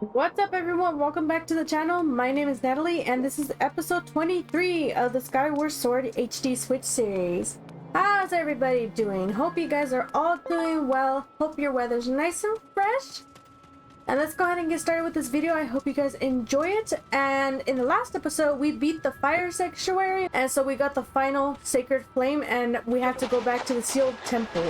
What's up everyone, welcome back to the channel. My name is Natalie and this is episode 23 of the Skyward Sword HD Switch series. How's everybody doing? Hope you guys are all doing well. Hope your weather's nice and fresh. And let's go ahead and get started with this video. I hope you guys enjoy it. And in the last episode we beat the fire sanctuary, and so we got the final sacred flame and we have to go back to the sealed temple.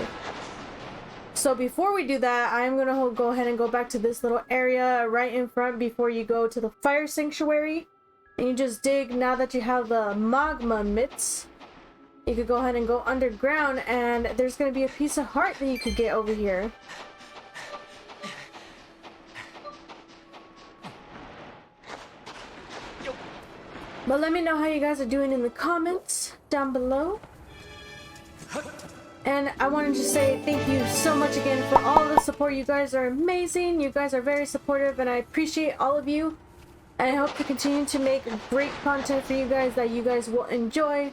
So before we do that, I'm gonna go ahead and go back to this little area right in front before you go to the fire sanctuary. And you just dig. Now that you have the magma mitts, you could go ahead and go underground, and there's gonna be a piece of heart that you could get over here. But let me know how you guys are doing in the comments down below. And I wanted to say thank you so much again for all the support. You guys are amazing. You guys are very supportive and I appreciate all of you. And I hope to continue to make great content for you guys that you guys will enjoy.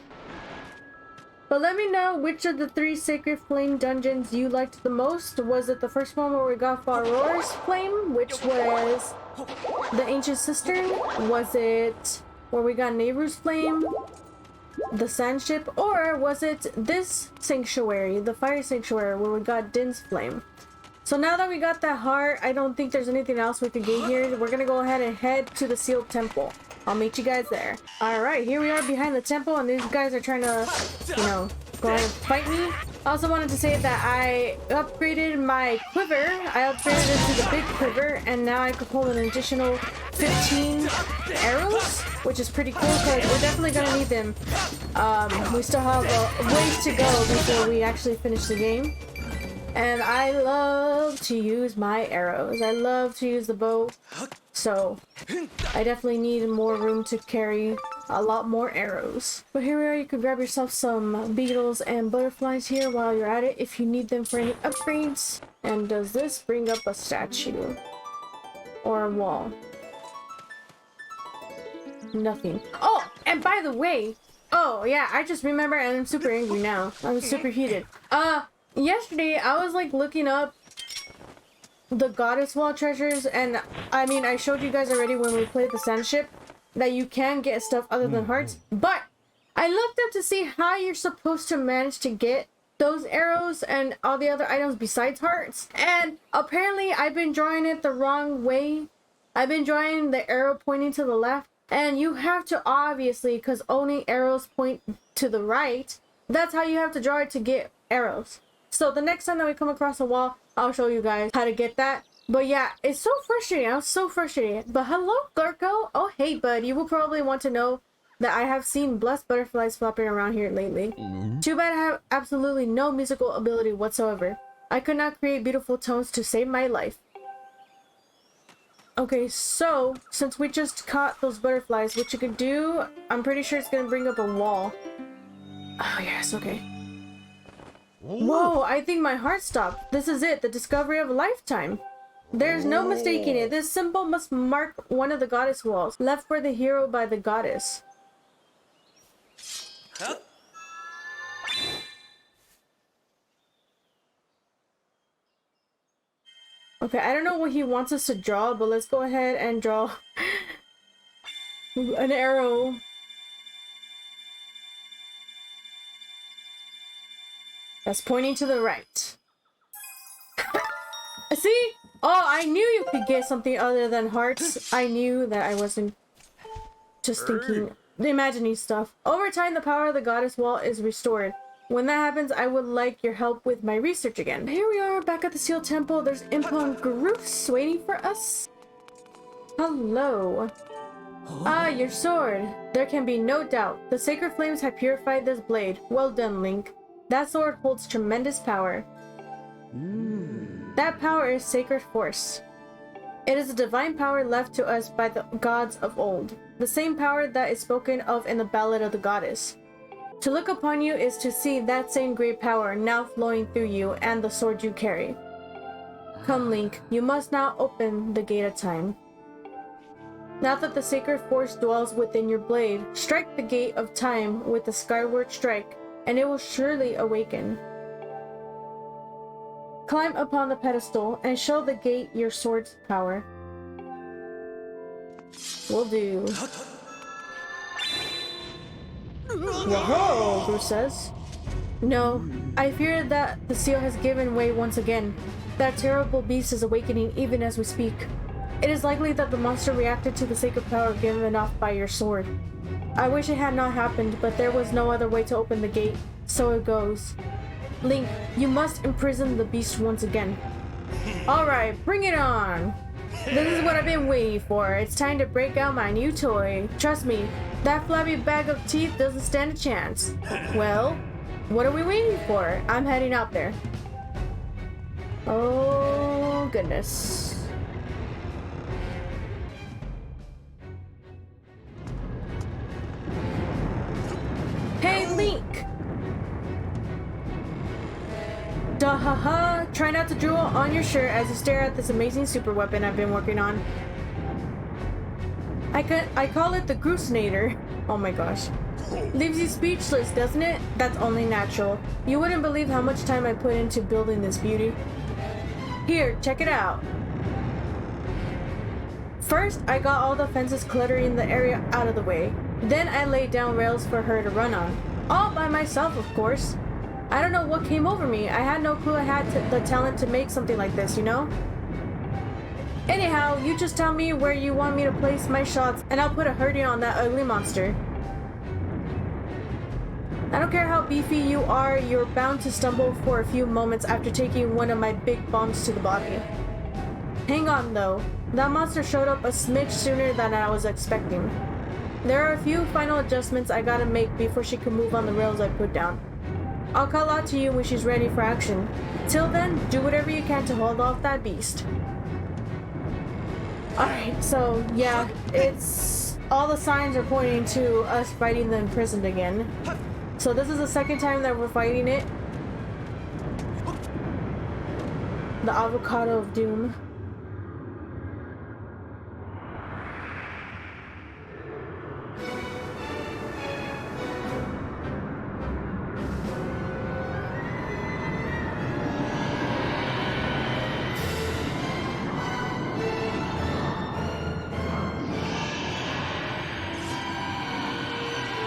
But let me know which of the 3 Sacred Flame dungeons you liked the most. Was it the first one where we got Farore's Flame, which was the Ancient Cistern? Was it where we got Nehru's Flame, the Sand Ship? Or was it this sanctuary, the fire sanctuary, where we got Din's Flame? So now that we got that heart, I don't think there's anything else we could get here. We're gonna go ahead and head to the sealed temple. I'll meet you guys there. Alright, here we are behind the temple, and these guys are trying to, you know, go ahead and fight me. I also wanted to say that I upgraded my quiver. I upgraded it to the big quiver, and now I could pull an additional 15 arrows, which is pretty cool because we're definitely gonna need them. We still have a ways to go before we actually finish the game. And I love to use my arrows. I love to use the bow. So I definitely need more room to carry a lot more arrows. But here we are. You could grab yourself some beetles and butterflies here while you're at it if you need them for any upgrades. And does this bring up a statue or a wall? Nothing. Oh, and by the way, oh yeah, I just remember, and I'm super angry now. I'm super heated. Yesterday I was like looking up the goddess wall treasures, and I mean, I showed you guys already when we played the sand ship that you can get stuff other than hearts, but I looked up to see how you're supposed to manage to get those arrows and all the other items besides hearts, and apparently I've been drawing it the wrong way. I've been drawing the arrow pointing to the left, and you have to, obviously, because only arrows point to the right, that's how you have to draw it to get arrows. So the next time that we come across a wall, I'll show you guys how to get that. But yeah, it's so frustrating. I was so frustrated. But hello, Garko. Oh, hey, bud. You will probably want to know that I have seen blessed butterflies flopping around here lately. Too bad I have absolutely no musical ability whatsoever. I could not create beautiful tones to save my life. Okay, so since we just caught those butterflies, what you could do, I'm pretty sure it's going to bring up a wall. Oh, yes, okay. Whoa, I think my heart stopped. This is it, the discovery of a lifetime. There's no mistaking it. This symbol must mark one of the goddess walls, left for the hero by the goddess. Huh? Okay, I don't know what he wants us to draw, but let's go ahead and draw an arrow. That's pointing to the right. See? Oh, I knew you could get something other than hearts. I knew that I wasn't just thinking, imagining stuff. Over time, the power of the goddess wall is restored. When that happens, I would like your help with my research again. Here we are back at the sealed temple. There's Impa and Groose waiting for us. Hello. Ah, your sword. There can be no doubt. The sacred flames have purified this blade. Well done, Link. That sword holds tremendous power. That power is sacred force. It is a divine power left to us by the gods of old. The same power that is spoken of in the Ballad of the Goddess. To look upon you is to see that same great power now flowing through you and the sword you carry. Come, Link, you must now open the gate of time. Now that the sacred force dwells within your blade, strike the gate of time with the skyward strike, and it will surely awaken. Climb upon the pedestal and show the gate your sword's power. Will do. Whoa, Bruce says. No, I fear that the seal has given way once again. That terrible beast is awakening even as we speak. It is likely that the monster reacted to the sacred power given off by your sword. I wish it had not happened, but there was no other way to open the gate, so it goes. Link, you must imprison the beast once again. Alright, bring it on! This is what I've been waiting for. It's time to break out my new toy. Trust me, that flabby bag of teeth doesn't stand a chance. Well, what are we waiting for? I'm heading out there. Oh, goodness. Hey, Link! Duh-ha-ha! Try not to drool on your shirt as you stare at this amazing super weapon I've been working on. I call it the Groosnator. Oh my gosh. Leaves you speechless, doesn't it? That's only natural. You wouldn't believe how much time I put into building this beauty. Here, check it out. First, I got all the fences cluttering the area out of the way. Then I laid down rails for her to run on. All by myself, of course. I don't know what came over me. I had no clue I had the talent to make something like this, you know? Anyhow, you just tell me where you want me to place my shots and I'll put a hurting on that ugly monster. I don't care how beefy you are, you're bound to stumble for a few moments after taking one of my big bombs to the body. Hang on though, that monster showed up a smidge sooner than I was expecting. There are a few final adjustments I gotta make before she can move on the rails I put down. I'll call out to you when she's ready for action. Till then, do whatever you can to hold off that beast. Alright, so yeah, it's... all the signs are pointing to us fighting the Imprisoned again. So this is the second time that we're fighting it. The Avocado of Doom.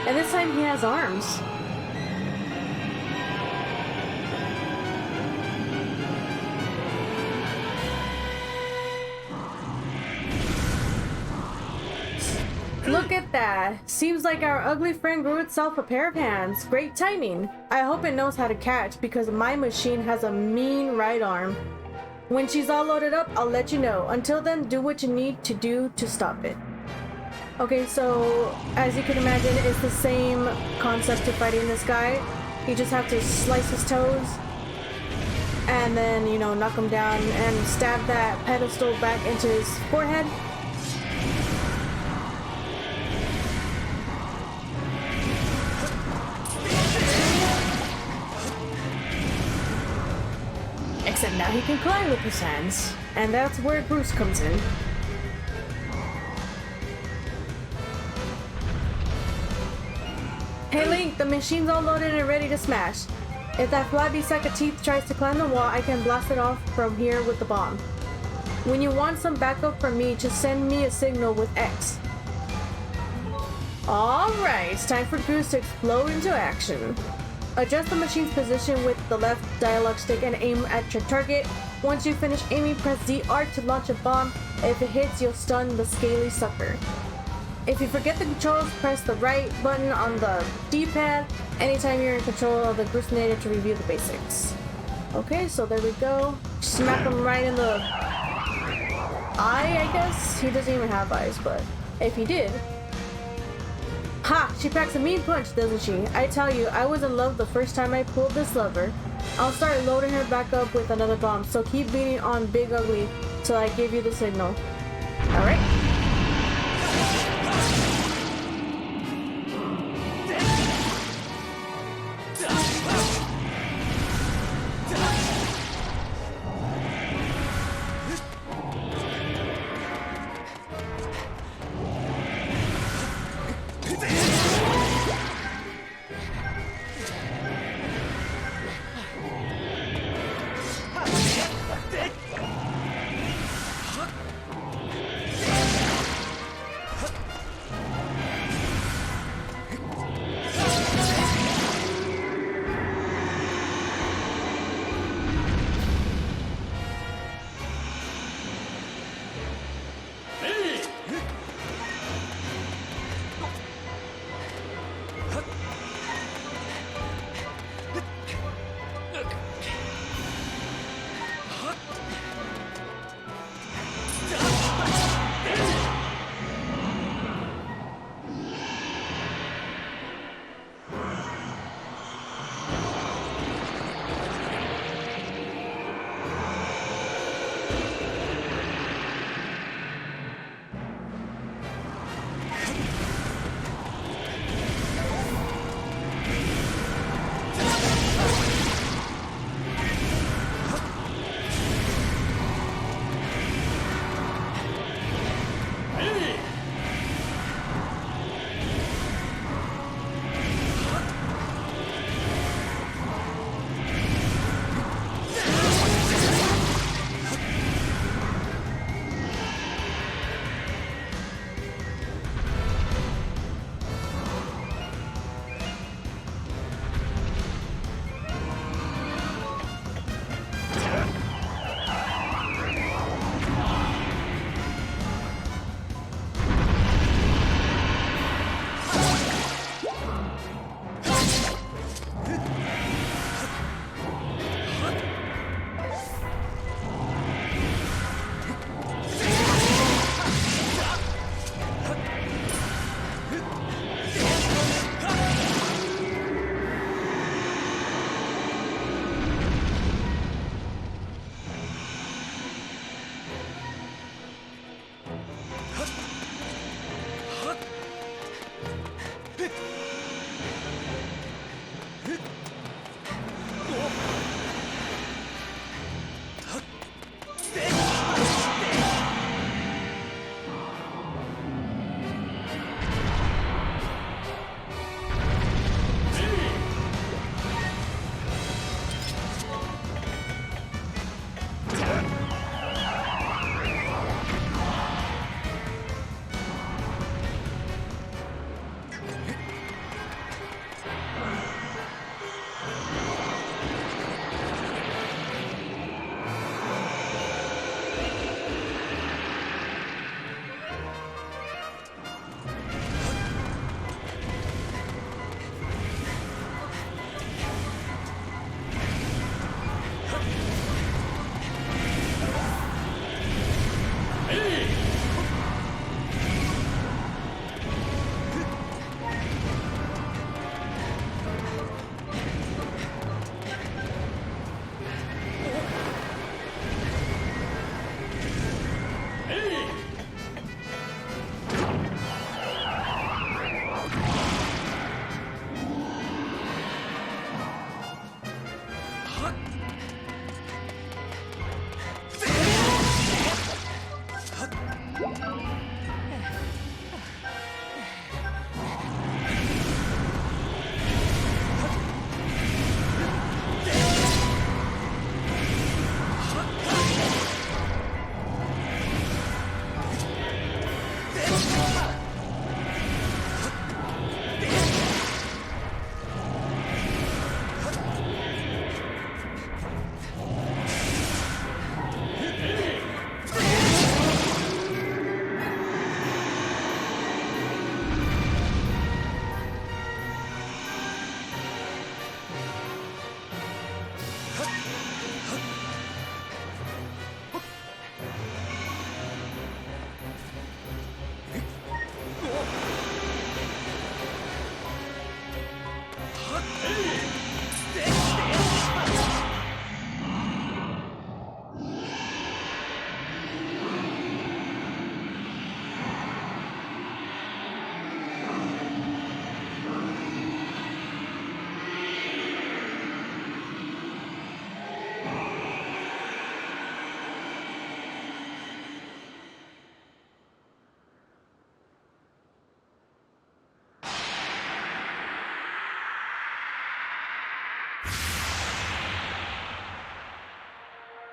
And this time he has arms. Look at that. Seems like our ugly friend grew itself a pair of hands. Great timing. I hope it knows how to catch because my machine has a mean right arm. When she's all loaded up, I'll let you know. Until then, do what you need to do to stop it. Okay, so as you can imagine, it's the same concept to fighting this guy. You just have to slice his toes and then, you know, knock him down and stab that pedestal back into his forehead. Except now he can climb with his hands, and that's where Bruce comes in. Hey Link, the machine's all loaded and ready to smash. If that flabby sack of teeth tries to climb the wall, I can blast it off from here with the bomb. When you want some backup from me, just send me a signal with X. Alright, it's time for Bruce to explode into action. Adjust the machine's position with the left dialogue stick and aim at your target. Once you finish aiming, press ZR to launch a bomb. If it hits, you'll stun the scaly sucker. If you forget the controls, press the right button on the D-pad anytime you're in control of the Groosnator to review the basics. Okay, so there we go. Smack him right in the eye, I guess? He doesn't even have eyes, but if he did... Ha! She packs a mean punch, doesn't she? I tell you, I was in love the first time I pulled this lever. I'll start loading her back up with another bomb, so keep beating on Big Ugly till I give you the signal. Alright?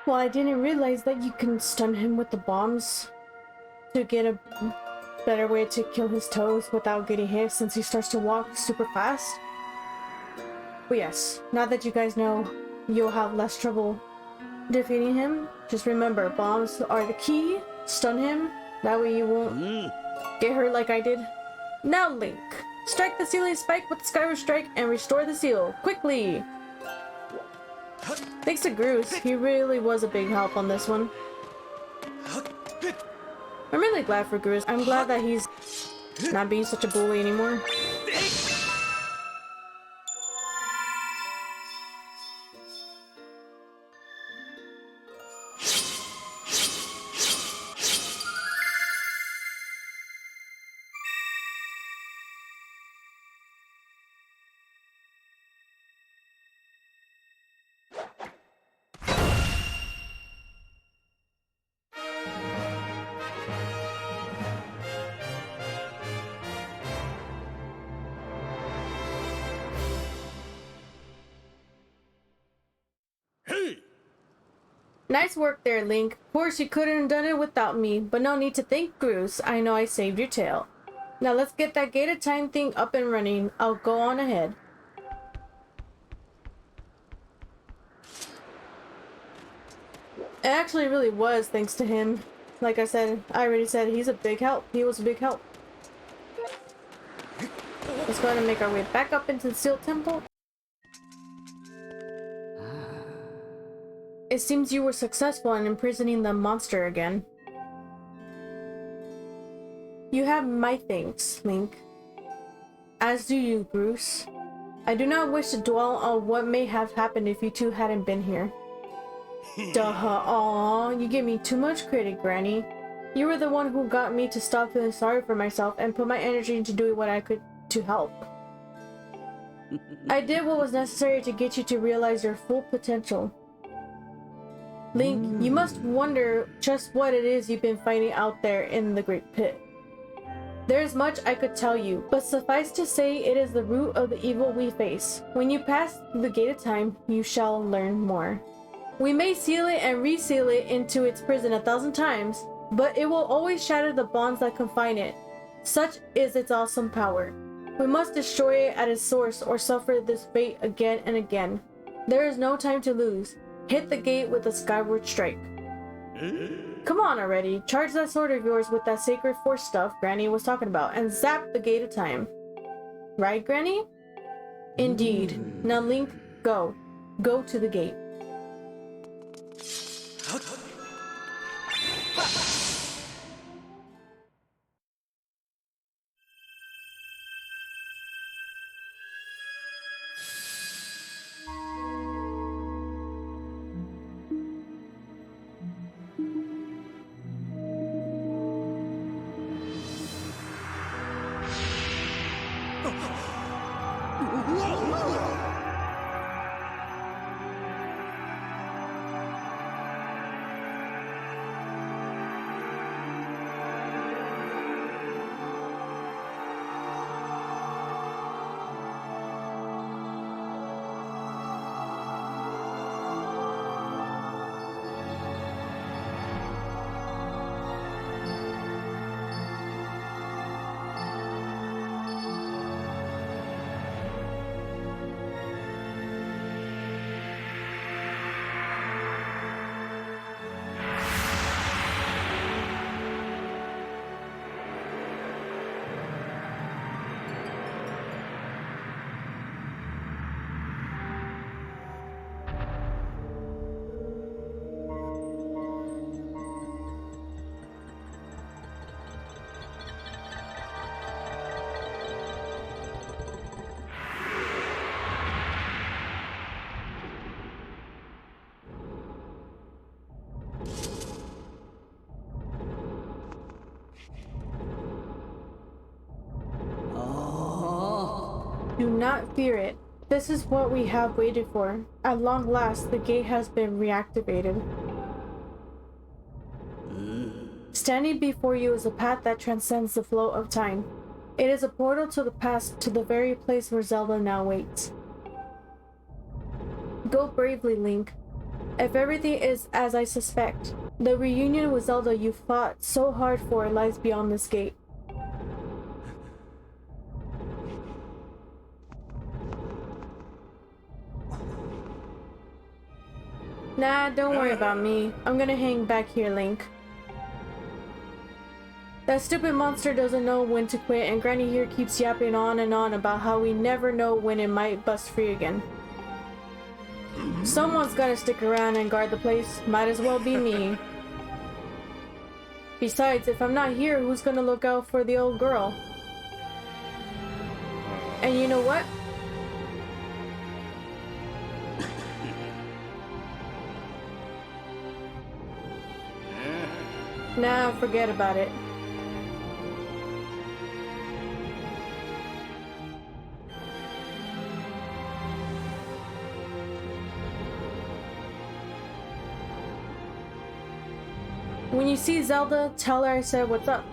Well, I didn't realize that you can stun him with the bombs to get a better way to kill his toes without getting hit since he starts to walk super fast. But yes, now that you guys know, you'll have less trouble defeating him. Just remember, bombs are the key. Stun him, that way you won't get hurt like I did. Now Link, strike the ceiling spike with the Skyward Strike and restore the seal, quickly! Thanks to Groose, he really was a big help on this one. I'm really glad for Groose. I'm glad that he's not being such a bully anymore. Nice work there, Link. Of course, you couldn't have done it without me, but no need to thank Groose. I know I saved your tail. Now let's get that gated time thing up and running. I'll go on ahead. It actually really was thanks to him. Like I already said, he's a big help. He was a big help. Let's go ahead and make our way back up into the Seal Temple. It seems you were successful in imprisoning the monster again. You have my thanks, Link. As do you, Groose. I do not wish to dwell on what may have happened if you two hadn't been here. Duh, aw, you give me too much credit, Granny. You were the one who got me to stop feeling sorry for myself and put my energy into doing what I could to help. I did what was necessary to get you to realize your full potential. Link, you must wonder just what it is you've been fighting out there in the Great Pit. There is much I could tell you, but suffice to say it is the root of the evil we face. When you pass the gate of time, you shall learn more. We may seal it and reseal it into its prison 1,000 times, but it will always shatter the bonds that confine it. Such is its awesome power. We must destroy it at its source or suffer this fate again and again. There is no time to lose. Hit the gate with a Skyward Strike. Come on already, charge that sword of yours with that sacred force stuff Granny was talking about and zap the gate of time. Right, Granny? Indeed. Now Link, go. Go to the gate. Do not fear it. This is what we have waited for. At long last, the gate has been reactivated. Standing before you is a path that transcends the flow of time. It is a portal to the past, to the very place where Zelda now waits. Go bravely, Link. If everything is as I suspect, the reunion with Zelda you fought so hard for lies beyond this gate. Nah, don't worry about me. I'm gonna hang back here, Link. That stupid monster doesn't know when to quit, and Granny here keeps yapping on and on about how we never know when it might bust free again. Someone's gotta stick around and guard the place. Might as well be me. Besides, if I'm not here, who's gonna look out for the old girl? And you know what? Nah, forget about it. When you see Zelda, tell her I said what's up.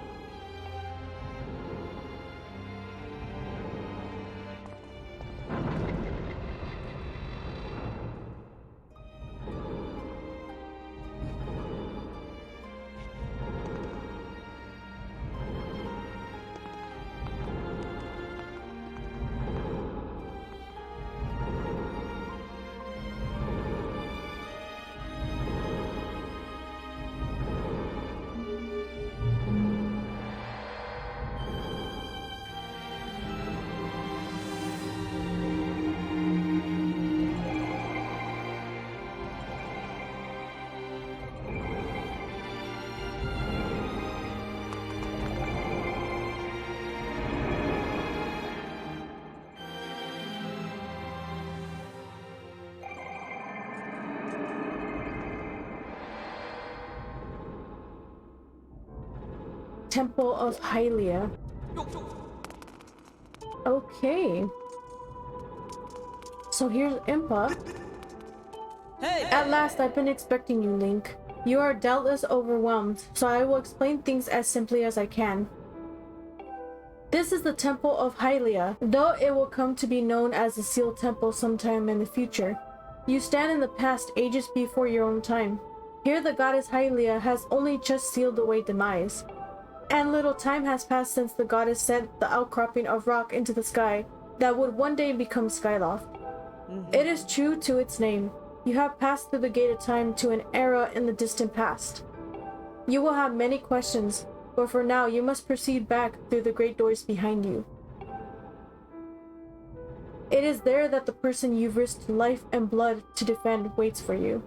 Temple of Hylia. Okay. So here's Impa. Hey! At last, I've been expecting you, Link. You are doubtless overwhelmed, so I will explain things as simply as I can. This is the Temple of Hylia, though it will come to be known as the Sealed Temple sometime in the future. You stand in the past, ages before your own time. Here the goddess Hylia has only just sealed away demise. And little time has passed since the goddess sent the outcropping of rock into the sky that would one day become Skyloft. It is true to its name. You have passed through the gate of time to an era in the distant past. You will have many questions, but for now you must proceed back through the great doors behind you. It is there that the person you've risked life and blood to defend waits for you.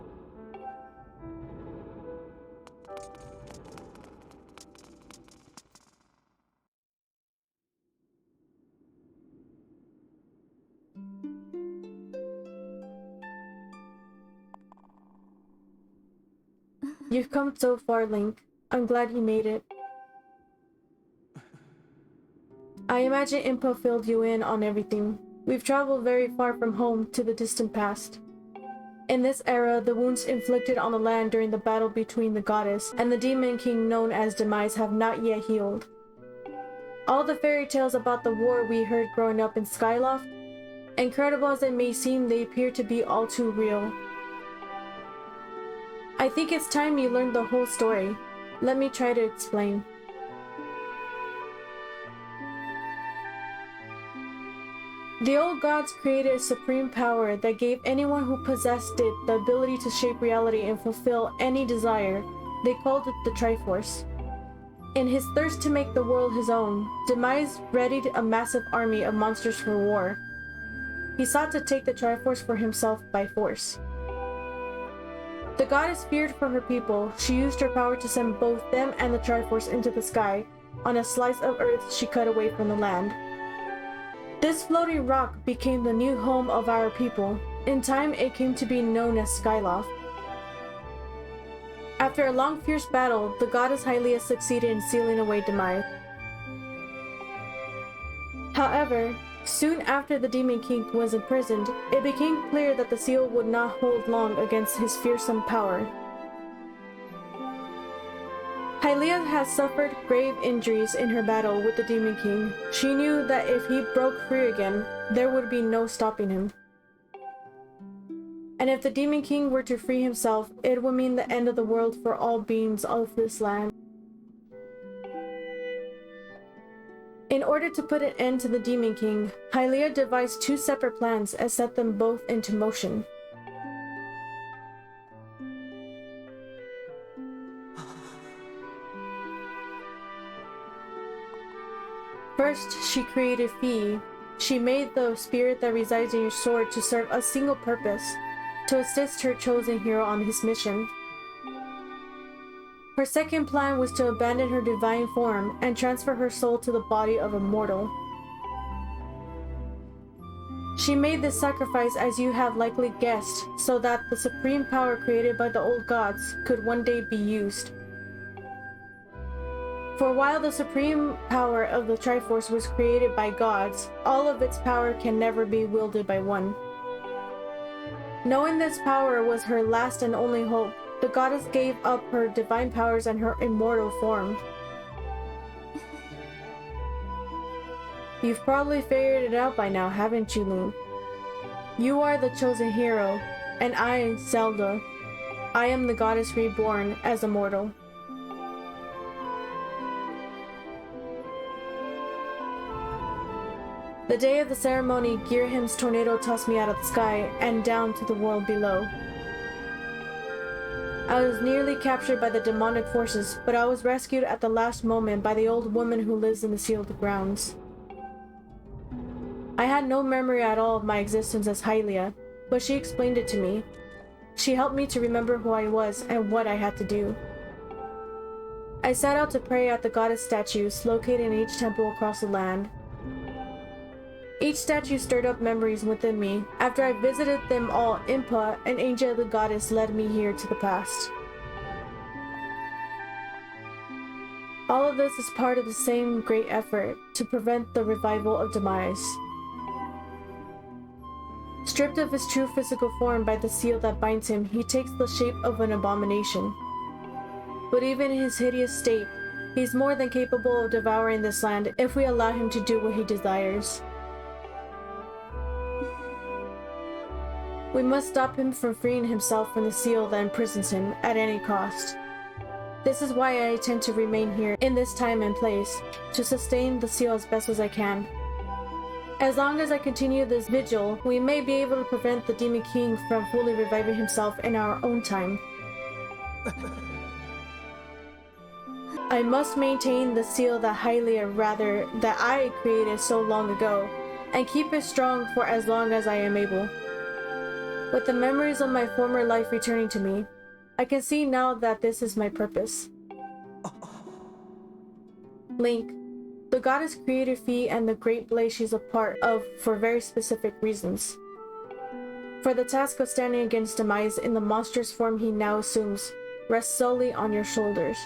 You've come so far, Link. I'm glad you made it. I imagine Impa filled you in on everything. We've traveled very far from home to the distant past. In this era, the wounds inflicted on the land during the battle between the goddess and the demon king known as Demise have not yet healed. All the fairy tales about the war we heard growing up in Skyloft, incredible as it may seem, they appear to be all too real. I think it's time you learned the whole story. Let me try to explain. The old gods created a supreme power that gave anyone who possessed it the ability to shape reality and fulfill any desire. They called it the Triforce. In his thirst to make the world his own, Demise readied a massive army of monsters for war. He sought to take the Triforce for himself by force. The goddess feared for her people. She used her power to send both them and the Triforce into the sky, on a slice of earth she cut away from the land. This floating rock became the new home of our people. In time, it came to be known as Skyloft. After a long, fierce battle, the goddess Hylia succeeded in sealing away Demise. However, soon after the Demon King was imprisoned, it became clear that the seal would not hold long against his fearsome power. Hylia has suffered grave injuries in her battle with the Demon King. She knew that if he broke free again, there would be no stopping him. And if the Demon King were to free himself, it would mean the end of the world for all beings of this land. In order to put an end to the Demon King, Hylia devised two separate plans and set them both into motion. First, she created Fi. She made the spirit that resides in your sword to serve a single purpose, to assist her chosen hero on his mission. Her second plan was to abandon her divine form and transfer her soul to the body of a mortal. She made this sacrifice, as you have likely guessed, so that the supreme power created by the old gods could one day be used. For while the supreme power of the Triforce was created by gods, all of its power can never be wielded by one. Knowing this power was her last and only hope, the goddess gave up her divine powers and her immortal form. You've probably figured it out by now, haven't you, Link? You are the chosen hero, and I, Zelda, I am the goddess reborn as a mortal. The day of the ceremony, Girahim's tornado tossed me out of the sky and down to the world below. I was nearly captured by the demonic forces, but I was rescued at the last moment by the old woman who lives in the sealed grounds. I had no memory at all of my existence as Hylia, but she explained it to me. She helped me to remember who I was and what I had to do. I set out to pray at the goddess statues located in each temple across the land. Each statue stirred up memories within me. After I visited them all, Impa, an angel of the goddess, led me here to the past. All of this is part of the same great effort to prevent the revival of demise. Stripped of his true physical form by the seal that binds him, he takes the shape of an abomination. But even in his hideous state, he's more than capable of devouring this land if we allow him to do what he desires. We must stop him from freeing himself from the seal that imprisons him at any cost. This is why I intend to remain here in this time and place, to sustain the seal as best as I can. As long as I continue this vigil, we may be able to prevent the Demon King from fully reviving himself in our own time. I must maintain the seal that I created so long ago, and keep it strong for as long as I am able. With the memories of my former life returning to me, I can see now that this is my purpose. Link, the goddess created Fi and the great blaze she's a part of for very specific reasons. For the task of standing against demise in the monstrous form he now assumes rests solely on your shoulders.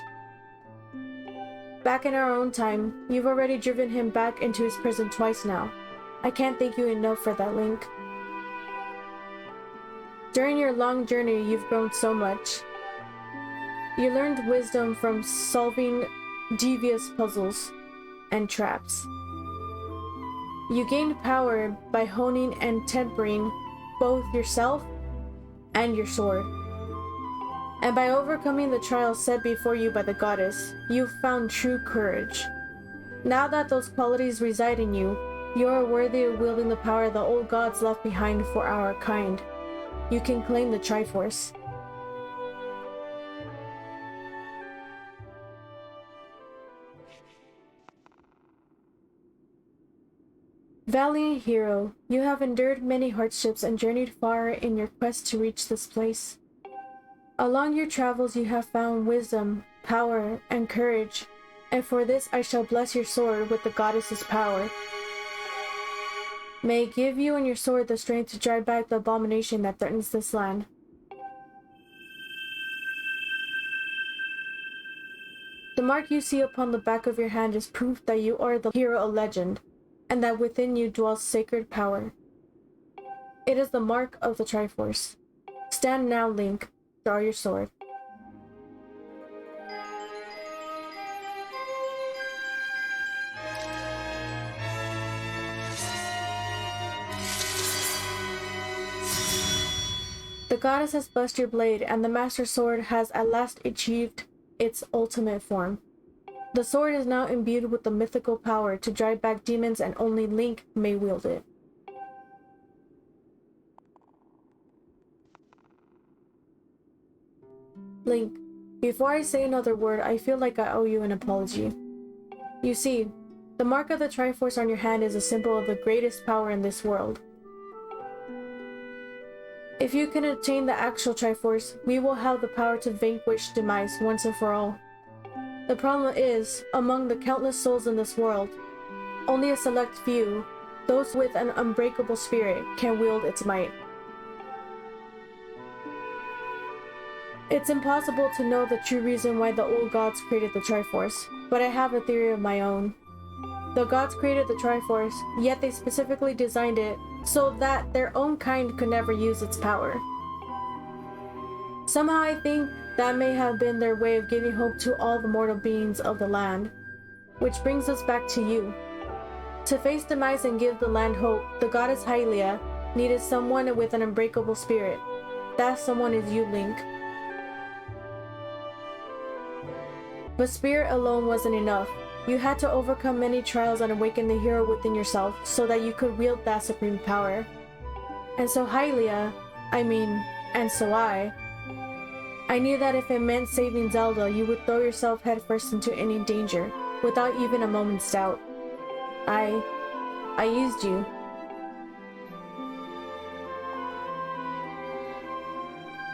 Back in our own time, you've already driven him back into his prison twice now. I can't thank you enough for that, Link. During your long journey, you've grown so much. You learned wisdom from solving devious puzzles and traps. You gained power by honing and tempering both yourself and your sword. And by overcoming the trials set before you by the goddess, you've found true courage. Now that those qualities reside in you, you are worthy of wielding the power the old gods left behind for our kind. You can claim the Triforce. Valiant hero, you have endured many hardships and journeyed far in your quest to reach this place. Along your travels you have found wisdom, power, and courage, and for this I shall bless your sword with the goddess's power. May it give you and your sword the strength to drive back the abomination that threatens this land. The mark you see upon the back of your hand is proof that you are the hero of legend, and that within you dwells sacred power. It is the mark of the Triforce. Stand now, Link. Draw your sword. goddess has blessed your blade, and the Master Sword has at last achieved its ultimate form. The sword is now imbued with the mythical power to drive back demons, and only Link may wield it. Link, before I say another word, I feel like I owe you an apology. You see, the mark of the Triforce on your hand is a symbol of the greatest power in this world. If you can attain the actual Triforce, we will have the power to vanquish demise once and for all. The problem is, among the countless souls in this world, only a select few, those with an unbreakable spirit, can wield its might. It's impossible to know the true reason why the old gods created the Triforce, but I have a theory of my own. The gods created the Triforce, yet they specifically designed it so that their own kind could never use its power. Somehow I think that may have been their way of giving hope to all the mortal beings of the land. Which brings us back to you. To face demise and give the land hope, the goddess Hylia needed someone with an unbreakable spirit. That someone is you, Link. But spirit alone wasn't enough. You had to overcome many trials and awaken the hero within yourself so that you could wield that supreme power. And so Hylia, and so I knew that if it meant saving Zelda, you would throw yourself headfirst into any danger, without even a moment's doubt. I used you.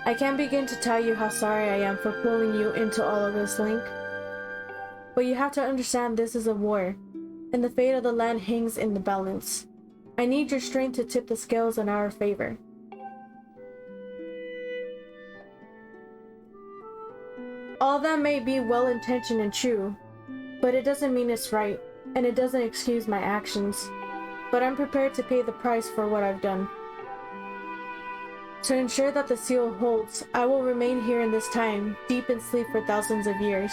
I can't begin to tell you how sorry I am for pulling you into all of this, Link. But you have to understand this is a war, and the fate of the land hangs in the balance. I need your strength to tip the scales in our favor. All that may be well-intentioned and true, but it doesn't mean it's right, and it doesn't excuse my actions. But I'm prepared to pay the price for what I've done. To ensure that the seal holds, I will remain here in this time, deep in sleep for thousands of years.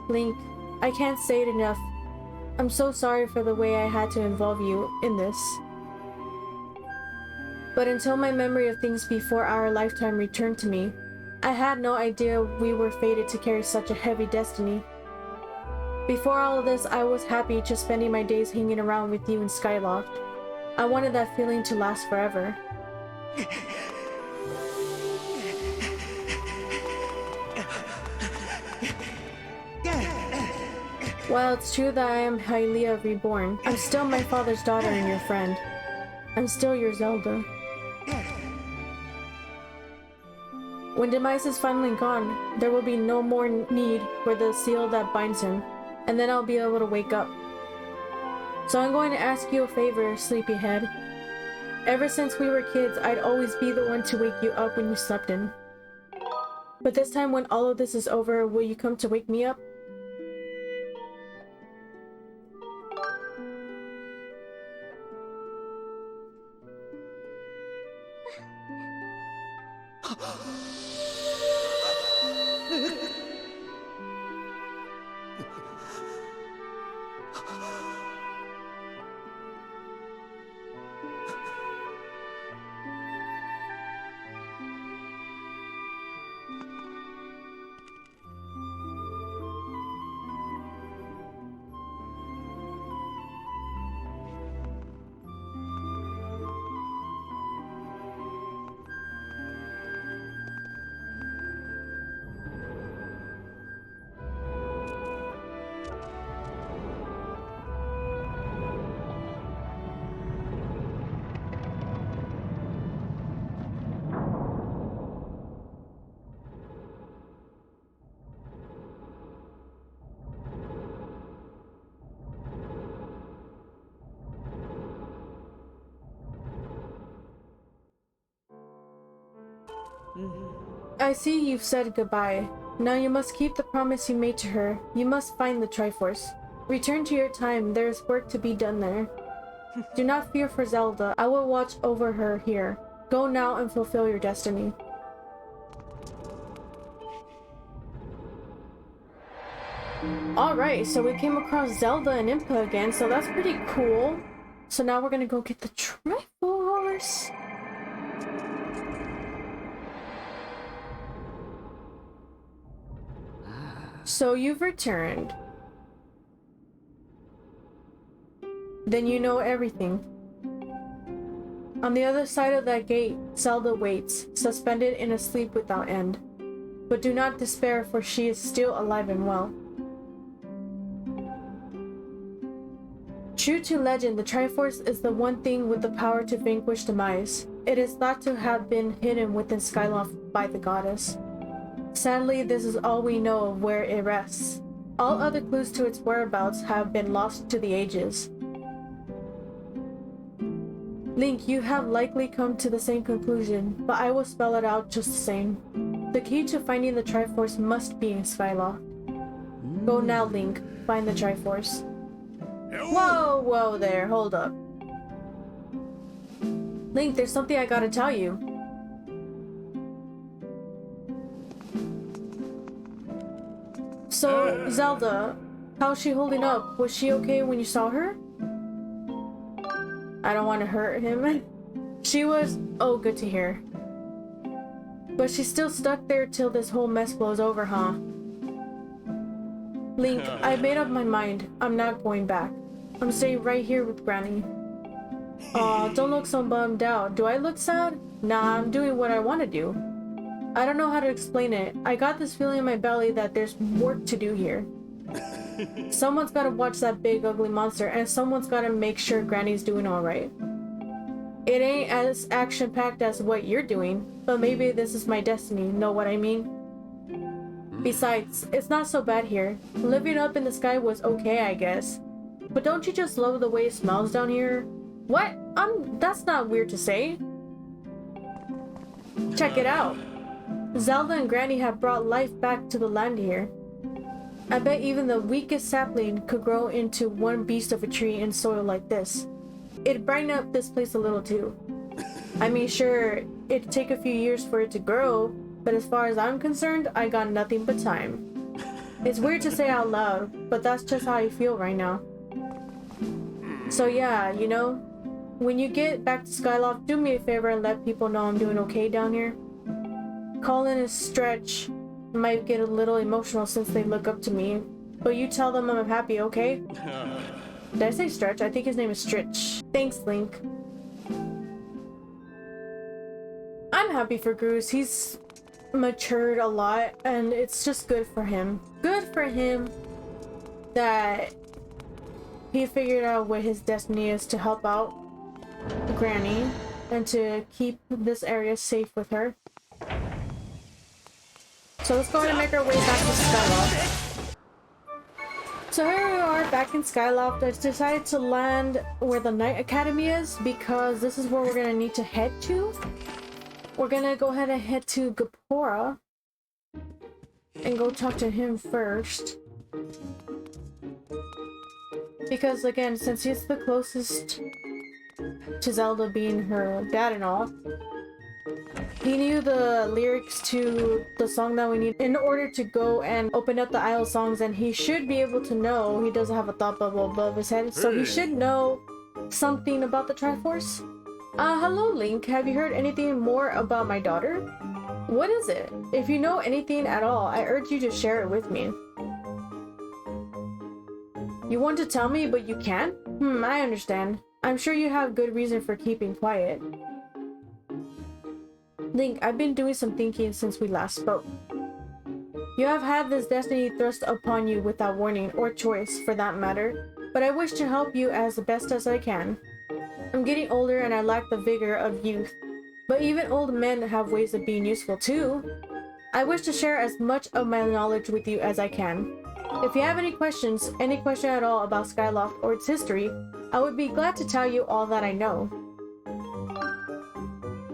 Link, I can't say it enough. I'm so sorry for the way I had to involve you in this. But until my memory of things before our lifetime returned to me, I had no idea we were fated to carry such a heavy destiny. Before all of this, I was happy just spending my days hanging around with you in Skyloft. I wanted that feeling to last forever. While it's true that I am Hylia reborn, I'm still my father's daughter and your friend. I'm still your Zelda. When Demise is finally gone, there will be no more need for the seal that binds him, and then I'll be able to wake up. So I'm going to ask you a favor, sleepyhead. Ever since we were kids, I'd always be the one to wake you up when you slept in. But this time when all of this is over, will you come to wake me up? I see you've said goodbye. Now you must keep the promise you made to her. You must find the Triforce. Return to your time. There is work to be done there. Do not fear for Zelda. I will watch over her here. Go now and fulfill your destiny. Alright, so we came across Zelda and Impa again, so that's pretty cool. So now we're gonna go get the Triforce. So you've returned. Then you know everything. On the other side of that gate, Zelda waits, suspended in a sleep without end. But do not despair, for she is still alive and well. True to legend, the Triforce is the one thing with the power to vanquish demise. It is thought to have been hidden within Skyloft by the goddess. Sadly, this is all we know of where it rests. All other clues to its whereabouts have been lost to the ages. Link, you have likely come to the same conclusion, but I will spell it out just the same. The key to finding the Triforce must be in Skyloft. Go now, Link. Find the Triforce. Whoa, whoa there, hold up. Link, there's something I gotta tell you. So, Zelda, how's she holding up? Was she okay when you saw her? I don't want to hurt him. She was... Oh, good to hear. But she's still stuck there till this whole mess blows over, huh? Link, I made up my mind. I'm not going back. I'm staying right here with Granny. Aw, don't look so bummed out. Do I look sad? Nah, I'm doing what I want to do. I don't know how to explain it. I got this feeling in my belly that there's work to do here. Someone's gotta watch that big ugly monster, and someone's gotta make sure Granny's doing alright. It ain't as action-packed as what you're doing, but maybe this is my destiny, know what I mean? Besides, it's not so bad here. Living up in the sky was okay, I guess. But don't you just love the way it smells down here? What? That's not weird to say. Check it out. Zelda and Granny have brought life back to the land here. I bet even the weakest sapling could grow into one beast of a tree in soil like this. It'd brighten up this place a little too. I mean, sure, it'd take a few years for it to grow, but as far as I'm concerned, I got nothing but time. It's weird to say out loud, but that's just how I feel right now. So yeah, you know, when you get back to Skyloft, do me a favor and let people know I'm doing okay down here. Colin and Stretch might get a little emotional since they look up to me, but you tell them I'm happy, okay? Did I say Stretch? I think his name is Stretch. Thanks, Link. I'm happy for Goose. He's matured a lot, and it's just good for him. Good for him that he figured out what his destiny is to help out Granny and to keep this area safe with her. So let's go ahead and make our way back to Skyloft. So here we are back in Skyloft. I decided to land where the Knight Academy is because this is where we're gonna need to head to. We're gonna go ahead and head to Gapora and go talk to him first. Because again, since he's the closest to Zelda being her dad and all, he knew the lyrics to the song that we need in order to go and open up the Isle songs, and he should be able to know. He doesn't have a thought bubble above his head, so he should know something about the Triforce. Hello Link, have you heard anything more about my daughter? What is it? If you know anything at all, I urge you to share it with me. You want to tell me, but you can't? I understand. I'm sure you have good reason for keeping quiet. Link, I've been doing some thinking since we last spoke. You have had this destiny thrust upon you without warning, or choice for that matter, but I wish to help you as the best as I can. I'm getting older and I lack the vigor of youth, but even old men have ways of being useful too. I wish to share as much of my knowledge with you as I can. If you have any question at all about Skyloft or its history, I would be glad to tell you all that I know.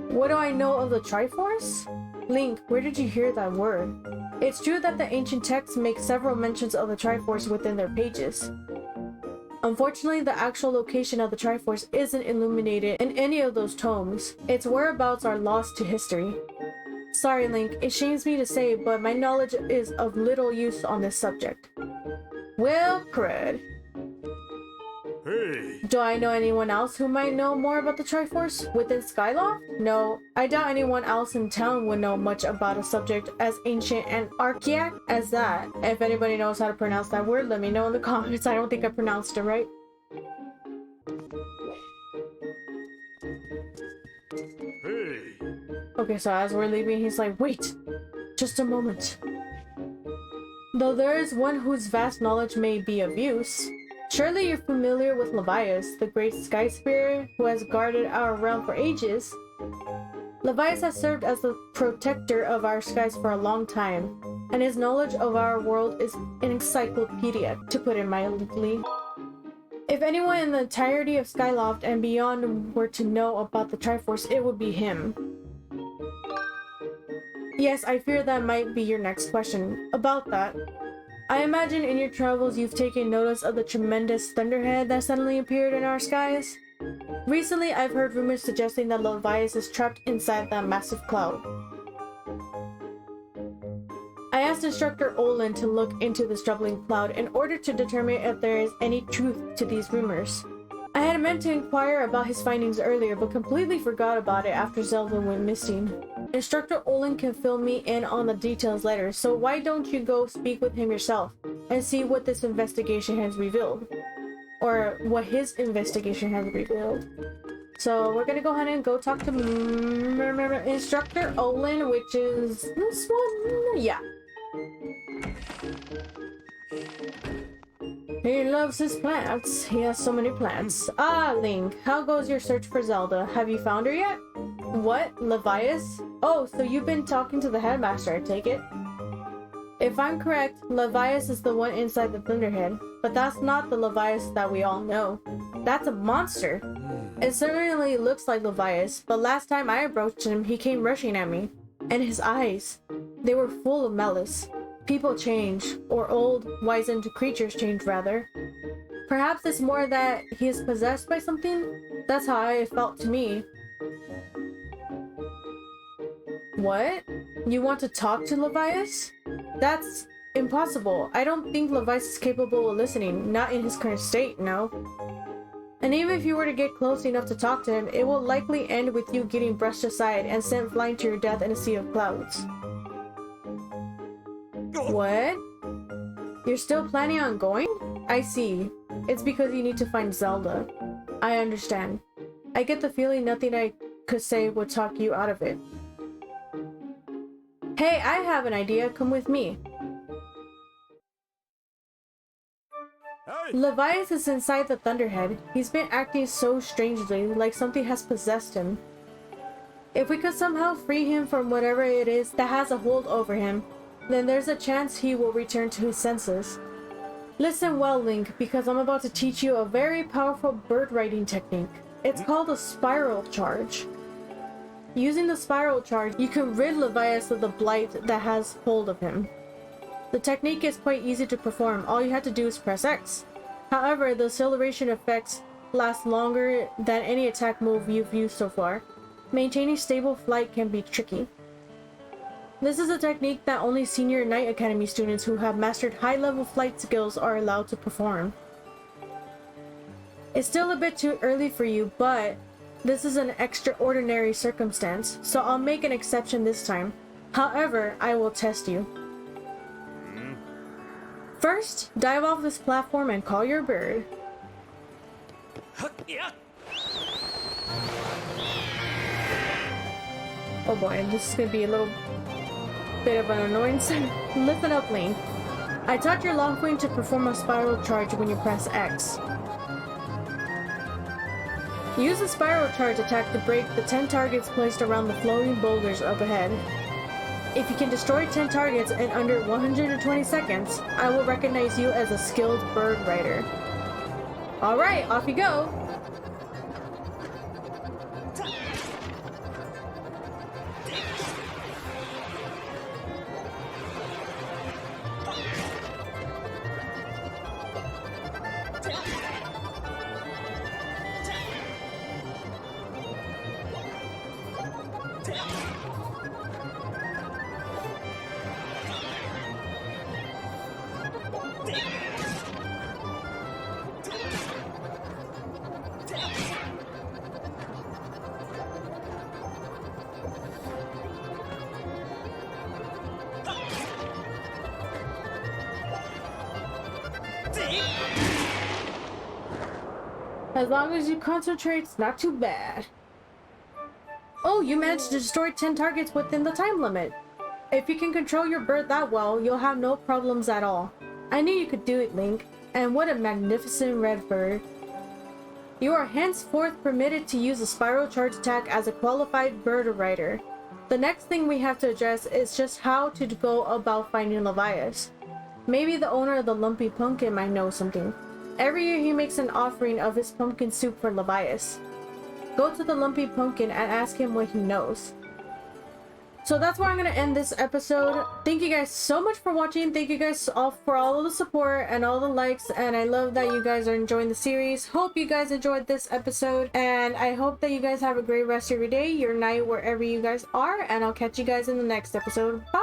What do I know of the Triforce? Link, where did you hear that word? It's true that the ancient texts make several mentions of the Triforce within their pages. Unfortunately, the actual location of the Triforce isn't illuminated in any of those tomes. Its whereabouts are lost to history. Sorry, Link, it shames me to say, but my knowledge is of little use on this subject. Well, crud. Hey! Do I know anyone else who might know more about the Triforce within Skyloft? No, I doubt anyone else in town would know much about a subject as ancient and archaic as that. If anybody knows how to pronounce that word, let me know in the comments. I don't think I pronounced it right. Hey! Okay, so as we're leaving, he's like, wait, just a moment. Though there is one whose vast knowledge may be of use, surely you're familiar with Levias, the great sky spirit who has guarded our realm for ages. Levias has served as the protector of our skies for a long time, and his knowledge of our world is an encyclopedia, to put it mildly. If anyone in the entirety of Skyloft and beyond were to know about the Triforce, it would be him. Yes, I fear that might be your next question. About that, I imagine in your travels you've taken notice of the tremendous thunderhead that suddenly appeared in our skies. Recently, I've heard rumors suggesting that Levias is trapped inside that massive cloud. I asked Instructor Olin to look into this troubling cloud in order to determine if there is any truth to these rumors. I had meant to inquire about his findings earlier, but completely forgot about it after Zelda went missing. Instructor Olin can fill me in on the details later, so why don't you go speak with him yourself and see what this investigation has revealed? Or what his investigation has revealed. So we're gonna go ahead and go talk to Instructor Olin, which is this one? Yeah. He loves his plants. He has so many plants. Ah, Link, how goes your search for Zelda? Have you found her yet? What? Levias? Oh, so you've been talking to the headmaster, I take it? If I'm correct, Levias is the one inside the Thunderhead, but that's not the Levias that we all know. That's a monster. It certainly looks like Levias, but last time I approached him, he came rushing at me. And his eyes, they were full of malice. People change, or old, wizened creatures change rather. Perhaps it's more that he is possessed by something? That's how it felt to me. What? You want to talk to Levias? That's impossible. I don't think Levias is capable of listening, not in his current state, no. And even if you were to get close enough to talk to him, it will likely end with you getting brushed aside and sent flying to your death in a sea of clouds. What? You're still planning on going? I see. It's because you need to find Zelda. I understand. I get the feeling nothing I could say would talk you out of it. Hey, I have an idea. Come with me. Hey! Levias is inside the Thunderhead. He's been acting so strangely, like something has possessed him. If we could somehow free him from whatever it is that has a hold over him, then there's a chance he will return to his senses. Listen well, Link, because I'm about to teach you a very powerful bird riding technique. It's called a spiral charge. Using the spiral charge, you can rid Levias of the blight that has hold of him. The technique is quite easy to perform. All you have to do is press X. However, the acceleration effects last longer than any attack move you've used so far. Maintaining stable flight can be tricky. This is a technique that only senior Knight Academy students who have mastered high-level flight skills are allowed to perform. It's still a bit too early for you, but this is an extraordinary circumstance, so I'll make an exception this time. However, I will test you. First, dive off this platform and call your bird. Oh boy, this is gonna be a little bit of an annoyance. Listen up, Link. I taught your Longwing to perform a spiral charge when you press X. Use the spiral charge attack to break the 10 targets placed around the floating boulders up ahead. If you can destroy 10 targets in under 120 seconds, I will recognize you as a skilled bird rider. Alright, off you go! As long as you concentrate, it's not too bad. Oh, you managed to destroy 10 targets within the time limit. If you can control your bird that well, you'll have no problems at all. I knew you could do it, Link. And what a magnificent red bird. You are henceforth permitted to use a spiral charge attack as a qualified bird rider. The next thing we have to address is just how to go about finding Levias. Maybe the owner of the Lumpy Pumpkin might know something. Every year he makes an offering of his pumpkin soup for Levias. Go to the Lumpy Pumpkin and ask him what he knows. So that's where I'm going to end this episode. Thank you guys so much for watching. Thank you guys all for all of the support and all the likes. And I love that you guys are enjoying the series. Hope you guys enjoyed this episode. And I hope that you guys have a great rest of your day, your night, wherever you guys are. And I'll catch you guys in the next episode. Bye!